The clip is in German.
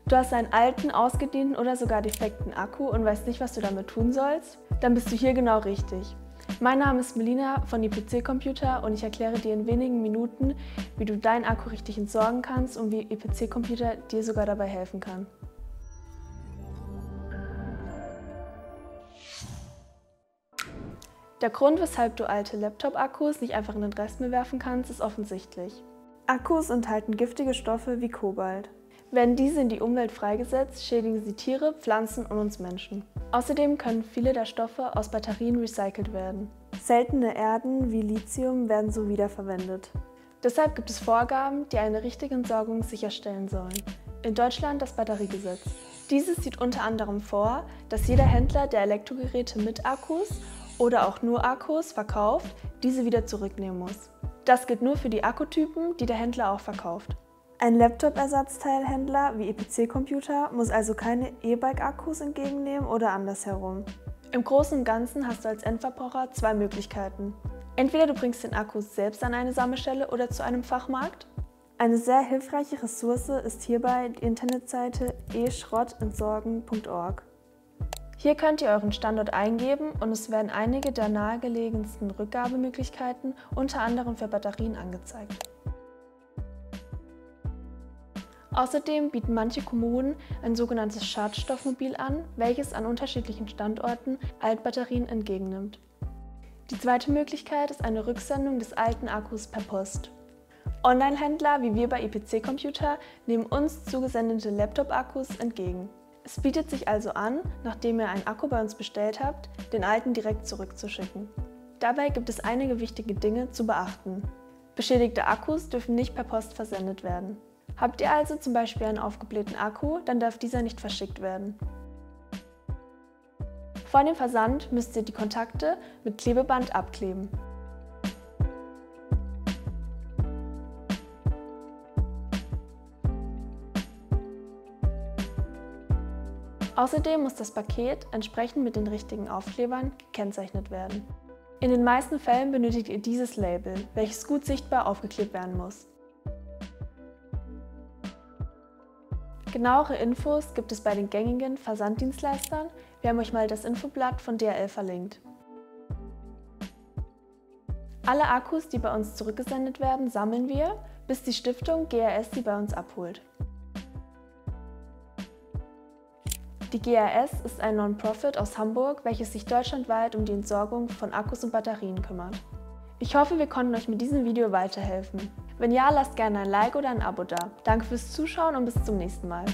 Du hast einen alten, ausgedienten oder sogar defekten Akku und weißt nicht, was du damit tun sollst? Dann bist du hier genau richtig. Mein Name ist Melina von IPC Computer und ich erkläre dir in wenigen Minuten, wie du deinen Akku richtig entsorgen kannst und wie IPC Computer dir sogar dabei helfen kann. Der Grund, weshalb du alte Laptop-Akkus nicht einfach in den Restmüll werfen kannst, ist offensichtlich. Akkus enthalten giftige Stoffe wie Kobalt. Werden diese in die Umwelt freigesetzt, schädigen sie Tiere, Pflanzen und uns Menschen. Außerdem können viele der Stoffe aus Batterien recycelt werden. Seltene Erden wie Lithium werden so wiederverwendet. Deshalb gibt es Vorgaben, die eine richtige Entsorgung sicherstellen sollen. In Deutschland das Batteriegesetz. Dieses sieht unter anderem vor, dass jeder Händler, der Elektrogeräte mit Akkus oder auch nur Akkus verkauft, diese wieder zurücknehmen muss. Das gilt nur für die Akkutypen, die der Händler auch verkauft. Ein Laptop-Ersatzteilhändler wie IPC Computer muss also keine E-Bike-Akkus entgegennehmen oder andersherum. Im Großen und Ganzen hast du als Endverbraucher zwei Möglichkeiten. Entweder du bringst den Akku selbst an eine Sammelstelle oder zu einem Fachmarkt. Eine sehr hilfreiche Ressource ist hierbei die Internetseite eschrottentsorgen.org. Hier könnt ihr euren Standort eingeben und es werden einige der nahegelegensten Rückgabemöglichkeiten, unter anderem für Batterien, angezeigt. Außerdem bieten manche Kommunen ein sogenanntes Schadstoffmobil an, welches an unterschiedlichen Standorten Altbatterien entgegennimmt. Die zweite Möglichkeit ist eine Rücksendung des alten Akkus per Post. Online-Händler wie wir bei IPC Computer nehmen uns zugesendete Laptop-Akkus entgegen. Es bietet sich also an, nachdem ihr einen Akku bei uns bestellt habt, den alten direkt zurückzuschicken. Dabei gibt es einige wichtige Dinge zu beachten. Beschädigte Akkus dürfen nicht per Post versendet werden. Habt ihr also zum Beispiel einen aufgeblähten Akku, dann darf dieser nicht verschickt werden. Vor dem Versand müsst ihr die Kontakte mit Klebeband abkleben. Außerdem muss das Paket entsprechend mit den richtigen Aufklebern gekennzeichnet werden. In den meisten Fällen benötigt ihr dieses Label, welches gut sichtbar aufgeklebt werden muss. Genauere Infos gibt es bei den gängigen Versanddienstleistern. Wir haben euch mal das Infoblatt von DHL verlinkt. Alle Akkus, die bei uns zurückgesendet werden, sammeln wir, bis die Stiftung GRS sie bei uns abholt. Die GRS ist ein Non-Profit aus Hamburg, welches sich deutschlandweit um die Entsorgung von Akkus und Batterien kümmert. Ich hoffe, wir konnten euch mit diesem Video weiterhelfen. Wenn ja, lasst gerne ein Like oder ein Abo da. Danke fürs Zuschauen und bis zum nächsten Mal.